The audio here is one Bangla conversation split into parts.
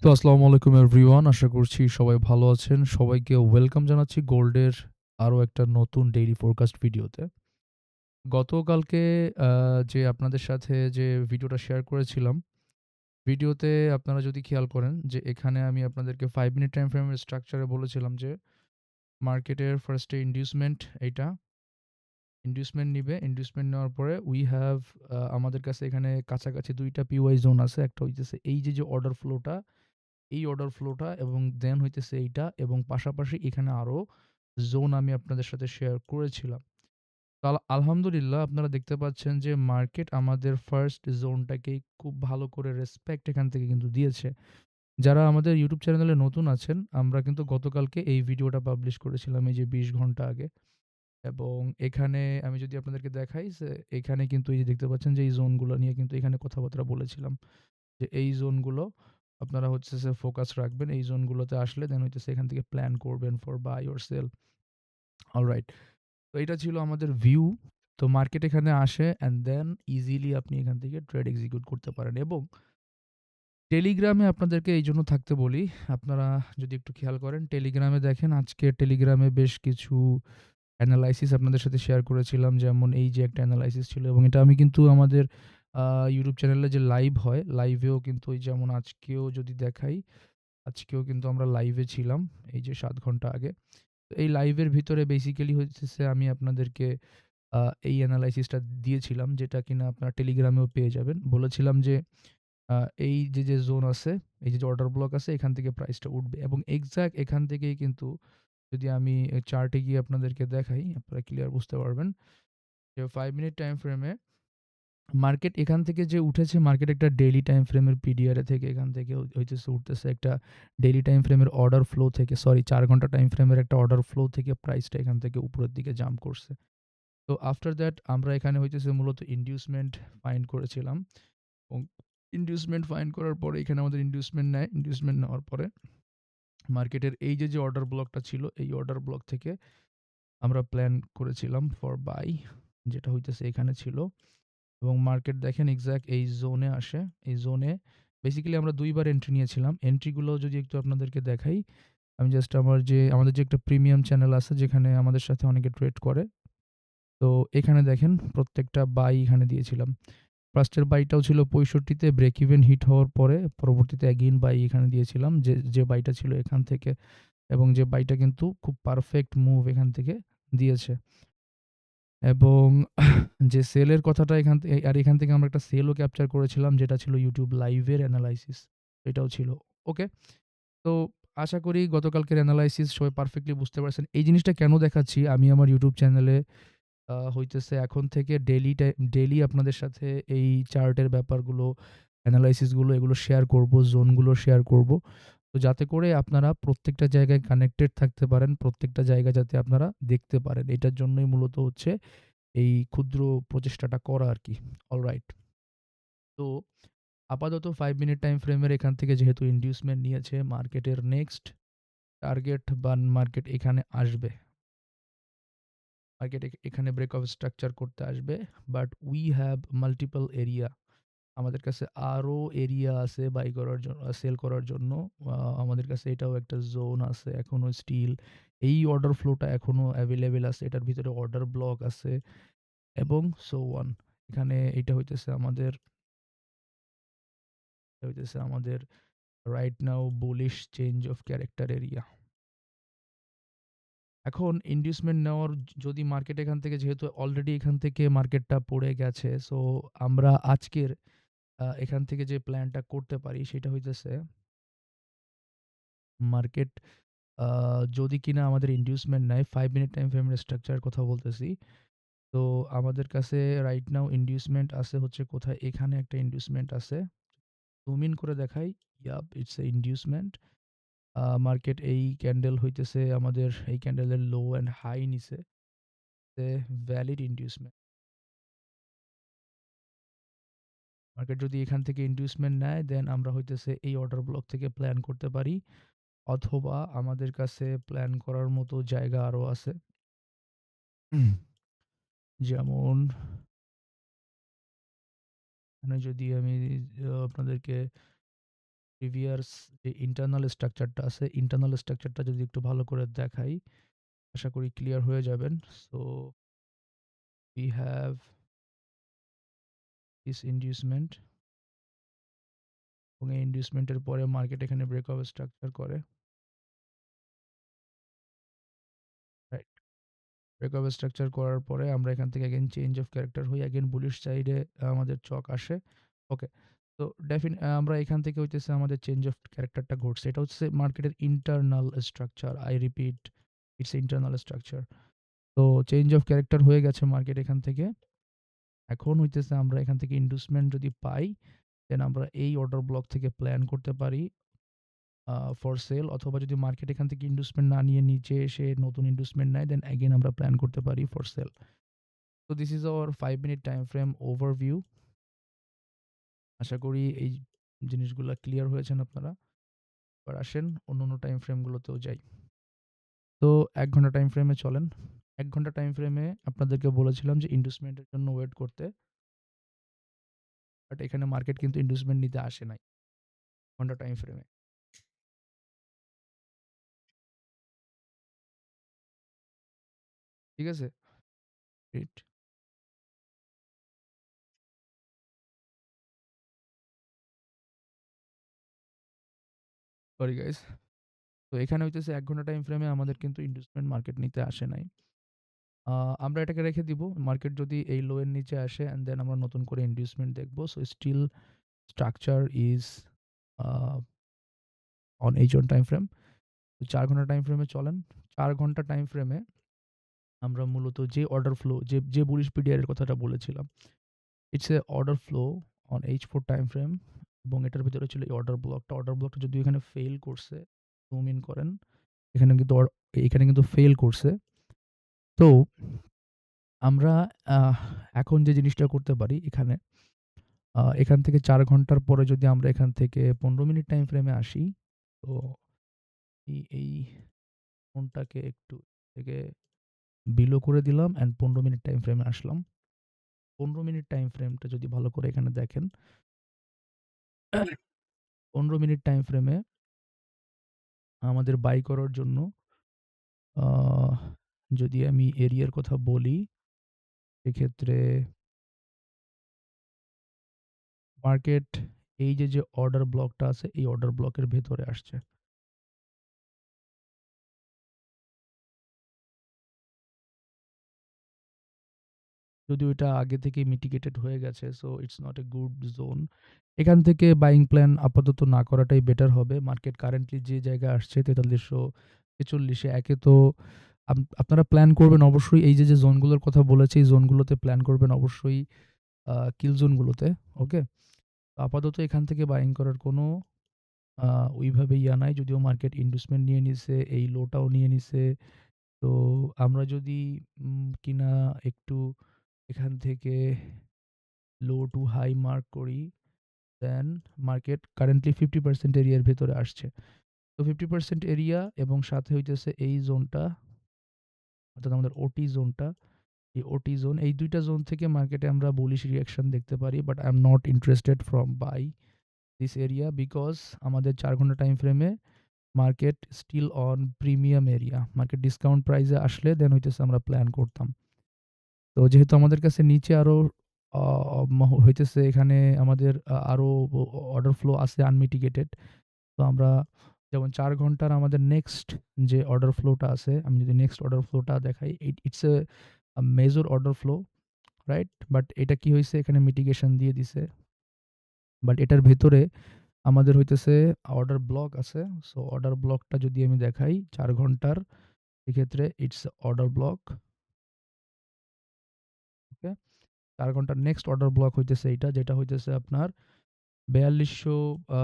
তো আসসালামু আলাইকুম এভরিওয়ান। আশা করছি সবাই ভালো আছেন। সবাইকে ওয়েলকাম জানাচ্ছি গোল্ডের আরো একটা নতুন ডেইলি ফোরকাস্ট ভিডিওতে। গতকালকে আ যে আপনাদের সাথে যে ভিডিওটা শেয়ার করেছিলাম, ভিডিওতে আপনারা যদি খেয়াল করেন যে এখানে আমি আপনাদেরকে 5 মিনিট টাইম ফ্রেমের স্ট্রাকচারে বলেছিলাম যে মার্কেটের ফার্স্ট এ ইনডিউসমেন্ট এইটা। ইনডিউসমেন্ট নিবে। ইনডিউসমেন্ট নেওয়ার পরে উই হ্যাভ আমাদের কাছে এখানে কাছাকাছি ২ টা পিওয়াই জোন আছে। একটা হইতেছে এই যে অর্ডার ফ্লোটা, এই অর্ডার ফ্লোটা এবং দেন হইতেছে এইটা এবং পাশাপাশি এখানে আরো জোন আমি আপনাদের সাথে শেয়ার করেছিলাম। তো আলহামদুলিল্লাহ আপনারা দেখতে পাচ্ছেন যে মার্কেট আমাদের ফার্স্ট জোনটাকেই খুব ভালো করে রেসপেক্ট এখান থেকে কিন্তু দিয়েছে। যারা আমাদের ইউটিউব চ্যানেলে নতুন আছেন, আমরা কিন্তু গতকালকে এই ভিডিওটা পাবলিশ করেছিলাম এই যে ২০ ঘন্টা আগে। এবং এখানে আমি যদি আপনাদেরকে দেখাই যে এখানে কিন্তু এই যে দেখতে পাচ্ছেন যে এই জোনগুলো নিয়ে কিন্তু এখানে কথাবার্তা বলেছিলাম। যে এই জোনগুলো আপনারা হচ্ছে যে ফোকাস রাখবেন। এই জোনগুলোতে আসলে দেন হইতেছে এখান থেকে প্ল্যান করবেন for buy or sell. Alright. তো এটা ছিল আমাদের ভিউ। তো মার্কেট এখানে আসে অ্যান্ড দেন ইজিলি আপনি এখান থেকে ট্রেড এক্সিকিউট করতে পারেন এবং টেলিগ্রামে আপনাদেরকে এইজন্য থাকতে বলি। আপনারা যদি একটু খেয়াল করেন টেলিগ্রামে দেখেন আজকে টেলিগ্রামে বেশ কিছু এনালাইসিস আপনাদের সাথে শেয়ার করেছিলাম। যেমন এই যে একটা এনালাইসিস ছিল এবং এটা আমি কিন্তু আমাদের আ ইউটিউব চ্যানেলে যে লাইভ হয়, লাইভেও কিন্তু ওই যেমন আজকেও যদি দেখাই, আজকেও কিন্তু আমরা লাইভে ছিলাম। এই যে ৭ ঘন্টা আগে। তো এই লাইভের ভিতরে বেসিক্যালি হইতেছে আমি আপনাদেরকে আ এই এনালাইসিসটা দিয়েছিলাম যেটা কিনা আপনারা টেলিগ্রামেও পেয়ে যাবেন। বলেছিলাম যে আ এই যে জোন আছে, এই যে অর্ডার ব্লক আছে এখান থেকে প্রাইসটা উঠবে এবং এক্সাক্ট এখান থেকেই কিন্তু যদি আমি চার্টে গিয়ে আপনাদেরকে দেখাই, আপনারা ক্লিয়ার বুঝতে পারবেন। যে 5 মিনিট টাইম ফ্রেমে মার্কেট এখান থেকে যে উঠেছে, মার্কেট একটা ডেইলি টাইম ফ্রেমের পিডিআর এ থেকে এখান থেকে হইতেছে উঠতেছে একটা ডেইলি টাইম ফ্রেমের অর্ডার ফ্লো থেকে, সরি ৪ ঘন্টা টাইম ফ্রেমের একটা অর্ডার ফ্লো থেকে প্রাইসটা এখান থেকে উপরের দিকে জাম্প করছে। তো আফটার দ্যাট আমরা এখানে হইতেছে মূলত ইনডিউসমেন্ট ফাইন্ড করেছিলাম এবং ইনডিউসমেন্ট ফাইন্ড করার পরে এখানে আমাদের ইনডিউসমেন্ট নেয়। ইনডিউসমেন্ট নেওয়ার পরে মার্কেটের এই যে অর্ডার ব্লকটা ছিল, এই অর্ডার ব্লক থেকে আমরা প্ল্যান করেছিলাম ফর বাই, যেটা হইতেছে এখানে ছিল। এবং মার্কেট দেখেন এক্সাক্ট এই জোনে আসে। এই জোনে বেসিক্যালি আমরা ২ বার এন্ট্রি নিয়েছিলাম। এন্ট্রিগুলো যদি একটু আপনাদেরকে দেখাই, আমি জাস্ট আমাদের যে একটা প্রিমিয়াম চ্যানেল আছে যেখানে আমাদের সাথে অনেকে ট্রেড করে। তো এখানে দেখেন প্রত্যেকটা বাই এখানে দিয়েছিলাম। ফার্স্ট এর বাইটাও ছিল ৬৫ তে ব্রেক ইভেন হিট হওয়ার পরে পরবর্তীতে এগেইন বাই এখানে দিয়েছিলাম। যে বাইটা ছিল এখান থেকে এবং যে বাইটা কিন্তু খুব পারফেক্ট মুভ এখান থেকে দিয়েছে। এবং যে সেলের কথাটা এখান থেকে আমরা একটা সেলও ক্যাপচার করেছিলাম যেটা ছিল YouTube লাইভের এনালাইসিস। এটাও ছিল। ওকে। তো আশা করি গতকালকের এনালাইসিস সবাই পারফেক্টলি বুঝতে পারছেন। এই জিনিসটা কেন দেখাচ্ছি, আমি আমার YouTube চ্যানেলে হইতেছে এখন থেকে ডেইলি আপনাদের সাথে এই চার্টের ব্যাপারগুলো, এনালাইসিস গুলো এগুলো শেয়ার করব, জোনগুলো শেয়ার করব। তো যাতে করে আপনারা প্রত্যেকটা জায়গায় কানেক্টেড থাকতে পারেন, প্রত্যেকটা জায়গা যাতে আপনারা দেখতে পারেন। এটার জন্যই মূলত হচ্ছে এই ক্ষুদ্র প্রচেষ্টাটা করা আরকি। অলরাইট। তো আপাতত ৫ মিনিট টাইম ফ্রেমের এখান থেকে যেহেতু ইনডিউসমেন্ট নিয়েছে, মার্কেটের নেক্সট টার্গেট বা মার্কেট এখানে আসবে। মার্কেট এখানে ব্রেকআপ স্ট্রাকচার করতে আসবে। But we have multiple area. আমাদের কাছে আরো এরিয়া আছে বাই করার জন্য, সেল করার জন্য। আমাদের কাছে এটাও একটা জোন আছে এখনো স্টিল। এই অর্ডার ফ্লোটা এখনো এভেইলেবল আছে। এটার ভিতরে অর্ডার ব্লক আছে এবং সো অন। এখানে এইটা হইতেছে আমাদের right now bullish change of character area. এখন ইনডিউসমেন্ট নেওয়ার যদি মার্কেট এখান থেকে যেহেতু অলরেডি এখান থেকে মার্কেটটা পড়ে গেছে, সো আমরা আজকের এখান থেকে যে প্ল্যানটা করতে পারি সেটা হইতেছে মার্কেট আ যদি কিনা আমাদের ইনডিউসমেন্ট নেয় ৫ মিনিট টাইম ফ্রেমের স্ট্রাকচার কথা বলতেছি। তো আমাদের কাছে রাইট নাও ইনডিউসমেন্ট আছে হচ্ছে কোথায়? এখানে একটা ইনডিউসমেন্ট আছে। জুম ইন করে দেখাই। Yup, it's a inducement. Market এই ক্যান্ডেল হইতেছে আমাদের এই ক্যান্ডেলের লো অ্যান্ড হাই নিছে। Valid inducement. মার্কেট যদি এখান থেকে ইনডিউসমেন্ট নেয় দেন আমরা হইতেছে এই অর্ডার ব্লক থেকে প্ল্যান করতে পারি। অথবা আমাদের কাছে প্ল্যান করার মতো জায়গা আরো আছে। হুম। যেমন এখানে যদি আমি আপনাদেরকে প্রিভিয়াস যে ইন্টারনাল স্ট্রাকচারটা আছে, ইন্টারনাল স্ট্রাকচারটা যদি একটু ভালো করে দেখাই, আশা করি ক্লিয়ার হয়ে যাবেন। So we have this inducement এবং এই ইনডিউসমেন্টের পরে মার্কেট এখানে ব্রেকআপ স্ট্রাকচার করে, রাইট? ব্রেকআপ স্ট্রাকচার করার পরে আমরা এখান থেকে এগেইন চেঞ্জ অফ ক্যারেক্টার হই, এগেইন বুলিশ সাইডে আমাদের চক আসে। ওকে, তো আমরা এখান থেকে হইতেছে আমাদের চেঞ্জ অফ ক্যারেক্টারটা ঘটছে। এটা হচ্ছে মার্কেটের internal structure. I repeat, it's internal structure. তো চেঞ্জ অফ ক্যারেক্টার হয়ে গেছে মার্কেট এখান থেকে। এখন হইতেছে আমরা এখান থেকে ইন্ডিউসমেন্ট যদি পাই, দেন আমরা এই অর্ডার ব্লক থেকে প্ল্যান করতে পারি ফর সেল, অথবা যদি মার্কেট এখান থেকে ইন্ডিউসমেন্ট না নিয়ে নিচে এসে নতুন ইন্ডিউসমেন্ট নেয়, দেন এগেইন আমরা প্ল্যান করতে পারি ফর সেল। তো this is our 5 minute time frame overview. আশা করি এই জিনিসগুলা ক্লিয়ার হয়েছেন আপনারা। এবার আসেন অন্যান্য টাইম ফ্রেমগুলোতেও যাই। তো ১ ঘন্টা টাইম ফ্রেমে চলেন। ১ ঘন্টা টাইম ফ্রেমে আপনাদেরকে বলেছিলাম যে ইন্ডিউসমেন্টের জন্য ওয়েট করতে। বাট এখানে মার্কেট কিন্তু ইন্ডিউসমেন্ট নিতে আসে নাই ঘন্টা টাইম ফ্রেমে। ঠিক আছে? গ্রেট। Sorry guys. তো এখানে হইতেছে ১ ঘন্টা টাইম ফ্রেমে আমাদের কিন্তু ইন্ডিউসমেন্ট মার্কেট নিতে আসে নাই। আ আমরা এটাকে রেখে দিব। মার্কেট যদি এই লো এর নিচে আসে অ্যান্ড দেন আমরা নতুন করে ইন্ডিউসমেন্ট দেখব। So still structure is a on H1 time frame. ৪ ঘন্টা টাইম ফ্রেমে চলেন। ৪ ঘন্টা টাইম ফ্রেমে আমরা মূলত যে অর্ডার ফ্লো যে বুলিশ পিডিআর এর কথাটা বলেছিলাম, it's a order flow on H4 time frame এবং এটার ভিতরে ছিল এই অর্ডার ব্লকটা। অর্ডার ব্লকটা যদিও এখানে ফেইল করছে। জুম ইন করেন। এখানে কিন্তু এখানে কিন্তু ফেইল করছে। তো আমরা আহ এখন যে জিনিসটা করতে পারি এখানে, এখান থেকে ৪ ঘন্টার পরে যদি আমরা এখান থেকে ১৫ মিনিট টাইম ফ্রেমে আসি, তো এই ফোনটাকে একটু থেকে বিলো করে দিলাম অ্যান্ড ১৫ মিনিট টাইম ফ্রেমে আসলাম। ১৫ মিনিট টাইম ফ্রেমটা যদি ভালো করে এখানে দেখেন, ১৫ মিনিট টাইম ফ্রেমে আমাদের বাই করার জন্য আহ যদি আমি এরিয়ার কথা বলি, সেক্ষেত্রে মার্কেট যে অর্ডার ব্লকটা আছে, এই অর্ডার ব্লকের ভেতরে আসছে। যদিও এটা আগে থেকেই মিটিগেটেড হয়ে গেছে। So it's not a good zone. এখান থেকে বাইং প্ল্যান আপাতত না করাটাই বেটার হবে। মার্কেট কারেন্টলি যে জায়গায় আসছে ৪৩৪৬ এ, একে তো আপনারা প্ল্যান করবেন অবশ্যই যে জোনগুলোর কথা বলেছি, এই জোনগুলোতে প্ল্যান করবেন অবশ্যই কিল জোনগুলোতে। ওকে? আপাতত এখান থেকে বাইং করার কোনো আ ওইভাবে নাই। যদিও মার্কেট ইন্ডুসমেন্ট নিয়ে নিছে, এই লোটাও নিয়ে নিছে। তো আমরা যদি কিনা একটু এখান থেকে লো টু হাই মার্ক করি, দেন মার্কেট কারেন্টলি 50% এরিয়ার ভেতরে আসছে। তো 50% এরিয়া এবং সাথে হইতেছে এই জোনটা, অর্থাৎ আমাদের ওটি জোনটা। এই ওটি জোন, এই ২ টা জোন থেকে মার্কেটে আমরা বুলিশ রিঅ্যাকশন দেখতে পারি। But I am not interested from buy this area because আমাদের ৪ ঘন্টা টাইম ফ্রেমে market still on premium area. Market discount প্রাইসে আসলে দেন হইতেছে আমরা প্ল্যান করতাম। তো যেহেতু আমাদের কাছে নিচে আরো আ হইতেছে এখানে আমাদের আরো অর্ডার ফ্লো আছে আনমিটিগেটেড। তো আমরা যেমন ৪ ঘন্টার আমাদের নেক্সট যে অর্ডার ফ্লোটা আছে, আমি যদি নেক্সট অর্ডার ফ্লোটা দেখাই, it's major order flow, right? But এটা কি হইছে, এখানে মিটিগেশন দিয়ে দিছে। বাট এটার ভেতরে আমাদের হইতেছে অর্ডার ব্লক আছে। সো অর্ডার ব্লকটা যদি আমি দেখাই ৪ ঘন্টার, এক্ষেত্রে ইটস অর্ডার ব্লক। ওকে? ৪ ঘন্টার নেক্সট অর্ডার ব্লক হইতেছে এইটা, যেটা হইতেছে আপনার ৪২০০ আ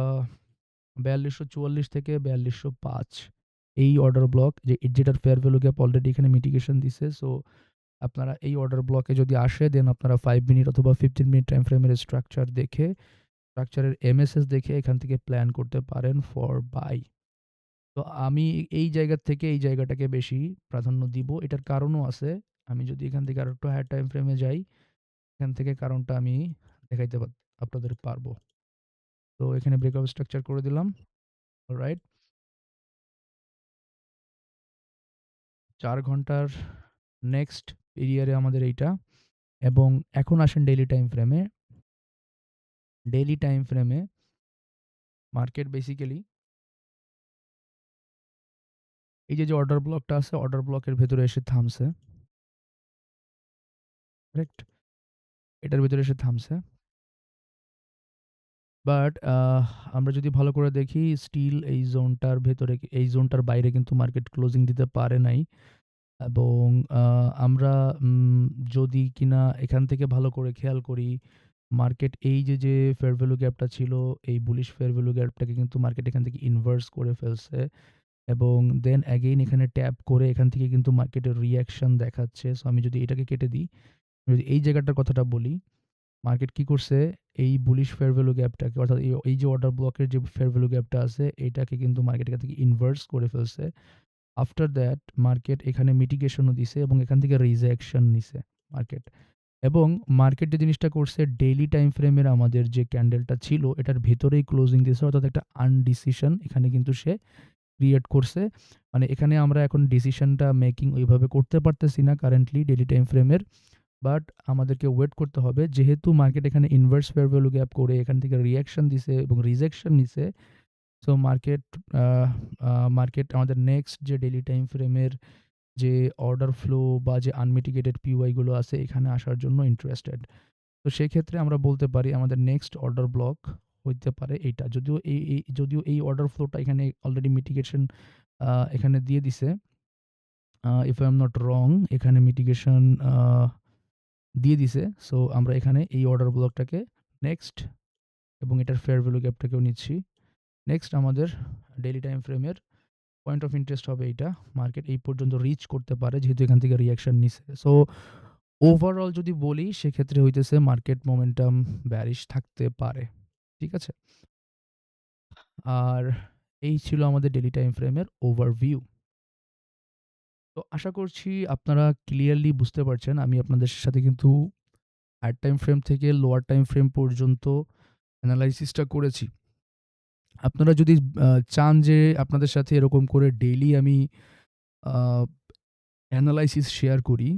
৪২৪৪ থেকে ৪২০৫, এই অর্ডার ব্লক যেটার ফেয়ার ভ্যালু গ্যাপ অলরেডি এখানে মিটিগেশন দিছে। সো আপনারা এই অর্ডার ব্লকে যদি আসে, দেন আপনারা ৫ মিনিট অথবা ১৫ মিনিট টাইম ফ্রেমের স্ট্রাকচার দেখে, স্ট্রাকচারের এমএসএস দেখে এখান থেকে প্ল্যান করতে পারেন ফর বাই। তো আমি এই জায়গা থেকে এই জায়গাটাকে বেশি প্রাধান্য দিব। এটার কারণও আছে। আমি যদি এখান থেকে আরেকটু হায়ার টাইম ফ্রেমে যাই, এখান থেকে কারণটা আমি দেখাইতে আপনাদের পারবো। তো এখানে ব্রেকআপ স্ট্রাকচার করে দিলাম। অলরাইট। ৪ ঘন্টার নেক্সট পিরিয়ডে আমাদের এইটা এবং এখন আসেন ডেইলি টাইম ফ্রেমে। ডেইলি টাইম ফ্রেমে মার্কেট বেসিক্যালি এই যে অর্ডার ব্লকটা আছে, অর্ডার ব্লকের ভেতরে এসে থামছে। কারেক্ট? এটার ভেতরে এসে থামছে। বাট আমরা যদি ভালো করে দেখি স্টিল এই জোনটার ভেতরে এই জোনটার বাইরে কিন্তু মার্কেট ক্লোজিং দিতে পারে নাই এবং আমরা যদি কিনা এখান থেকে ভালো করে খেয়াল করি মার্কেট এই যে ফেয়ার ভ্যালু গ্যাপটা ছিল, এই বুলিশ ফেয়ার ভ্যালু গ্যাপটাকে কিন্তু মার্কেট এখান থেকে ইনভার্স করে ফেলছে এবং দেন অ্যাগেইন এখানে ট্যাপ করে এখান থেকে কিন্তু মার্কেটের রিঅ্যাকশন দেখাচ্ছে। সো আমি যদি এটাকে কেটে দিই, যদি এই জায়গাটার কথাটা বলি, মার্কেট কি করছে? এই বুলিশ ফেয়ার ভ্যালু গ্যাপটাকে অর্থাৎ এই যে অর্ডার ব্লকের যে ফেয়ার ভ্যালু গ্যাপটা আছে, এটাকে কিন্তু মার্কেট এখান থেকে ইনভার্স করে ফেলছে। আফটার দ্যাট মার্কেট এখানে মিটিগেশনও দিছে এবং এখান থেকে রিজেকশন নিছে মার্কেট। এবং মার্কেট যে জিনিসটা করছে ডেইলি টাইম ফ্রেমের আমাদের যে ক্যান্ডেলটা ছিল এটার ভেতরেই ক্লোজিং দিছে অর্থাৎ একটা আনডিসিশন এখানে কিন্তু সে ক্রিয়েট করছে। মানে এখানে আমরা এখন ডিসিশনটা মেকিং ওইভাবে করতে পারতেছি না কারেন্টলি ডেইলি টাইম ফ্রেমের। বাট আমাদেরকে ওয়েট করতে হবে যেহেতু মার্কেট এখানে ইনভার্স ফেয়ার ভ্যালু গ্যাপ করে এখান থেকে রিঅ্যাকশন দিছে এবং রিজেকশন নিছে। সো মার্কেট আমাদের নেক্সট যে ডেইলি টাইম ফ্রেমের যে অর্ডার ফ্লো বা যে আনমিটিগেটেড পিওয়াই গুলো আছে এখানে আসার জন্য ইন্টারেস্টেড। তো সেক্ষেত্রে আমরা বলতে পারি আমাদের নেক্সট অর্ডার ব্লক হইতে পারে এইটা। যদিও এই অর্ডার ফ্লোটা এখানে অলরেডি মিটিগেশন এখানে দিয়ে দিছে। If I am not wrong এখানে মিটিগেশন দিয়ে দিছে। সো আমরা এখানে এই অর্ডার ব্লকটাকে নেক্সট এবং এটার ফেয়ার ভ্যালু গ্যাপটাকেও নিচ্ছি। নেক্সট আমাদের ডেইলি টাইম ফ্রেমের পয়েন্ট অফ ইন্টারেস্ট হবে এইটা। মার্কেট এই পর্যন্ত রিচ করতে পারে যেহেতু এখান থেকে রিঅ্যাকশন নিছে। সো ওভারঅল যদি বলি সেক্ষেত্রে হইতেছে মার্কেট মোমেন্টাম বেয়ারিশ থাকতে পারে। ঠিক আছে? আর এই ছিল আমাদের ডেইলি টাইম ফ্রেমের ওভারভিউ। তো আশা করছি আপনারা ক্লিয়ারলি বুঝতে পারছেন। আমি আপনাদের সাথে কিন্তু হাইয়ার টাইম ফ্রেম থেকে লোয়ার টাইম ফ্রেম পর্যন্ত এনালাইসিসটা করেছি। আপনারা যদি চান যে আপনাদের সাথে এরকম করে ডেইলি আমি আ এনালাইসিস শেয়ার করি,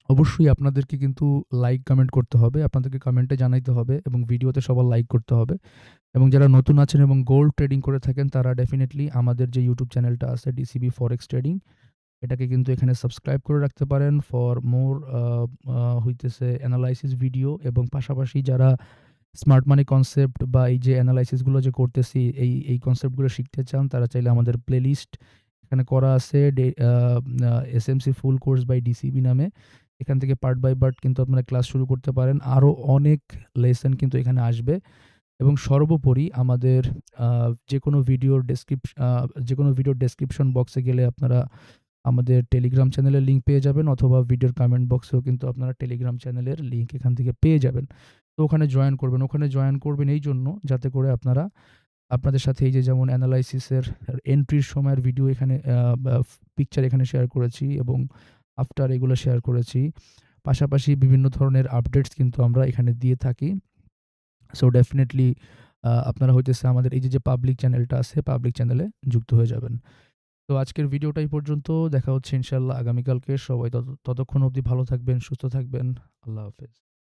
অবশ্যই আপনাদেরকে কিন্তু লাইক, কমেন্ট করতে হবে। আপনাদেরকে কমেন্টে জানাইতে হবে এবং ভিডিওতে সবার লাইক করতে হবে। এবং যারা নতুন আছেন এবং গোল্ড ট্রেডিং করে থাকেন তারা ডেফিনিটলি আমাদের যে ইউটিউব চ্যানেলটা আছে ডিসিবি ফরেক্স ট্রেডিং এটাকে কিন্তু এখানে সাবস্ক্রাইব করে রাখতে পারেন ফর মোর হইতেছে এনালাইসিস ভিডিও এবং পাশাপাশি যারা স্মার্ট মানি কনসেপ্ট বা এই যে এনালাইসিসগুলো যে করতেছি এই কনসেপ্টগুলো শিখতে চান তারা চাইলে আমাদের প্লেলিস্ট এখানে করা আছে SMC full course by DCB নামে। এখান থেকে পার্ট বাই পার্ট কিন্তু আপনারা ক্লাস শুরু করতে পারেন। আরও অনেক লেসন কিন্তু এখানে আসবে এবং সর্বোপরি আমাদের যেকোনো ভিডিওর ডেসক্রিপশন বক্সে গেলে আপনারা আমাদের টেলিগ্রাম চ্যানেলের লিঙ্ক পেয়ে যাবেন অথবা ভিডিওর কমেন্ট বক্সেও কিন্তু আপনারা টেলিগ্রাম চ্যানেলের লিঙ্ক এখান থেকে পেয়ে যাবেন। তো ওখানে জয়েন করবেন। ওখানে জয়েন করবেন এইজন্য যাতে করে আপনারা আপনাদের সাথে এই যে যেমন এনালাইসিসের এন্ট্রির সময়ের ভিডিও এখানে বা পিকচার এখানে শেয়ার করেছি এবং আফটার এগুলো শেয়ার করেছি। পাশাপাশি বিভিন্ন ধরনের আপডেটস কিন্তু আমরা এখানে দিয়ে থাকি। সো ডেফিনিটলি আপনারা হইতেছে আমাদের এই যে পাবলিক চ্যানেলটা আছে, পাবলিক চ্যানেলে যুক্ত হয়ে যাবেন। তো আজকের ভিডিওটা এই পর্যন্ত। দেখা হচ্ছে ইনশাআল্লাহ আগামীকালকে। সবাই ততক্ষণ অবধি ভালো থাকবেন, সুস্থ থাকবেন। আল্লাহ হাফেজ।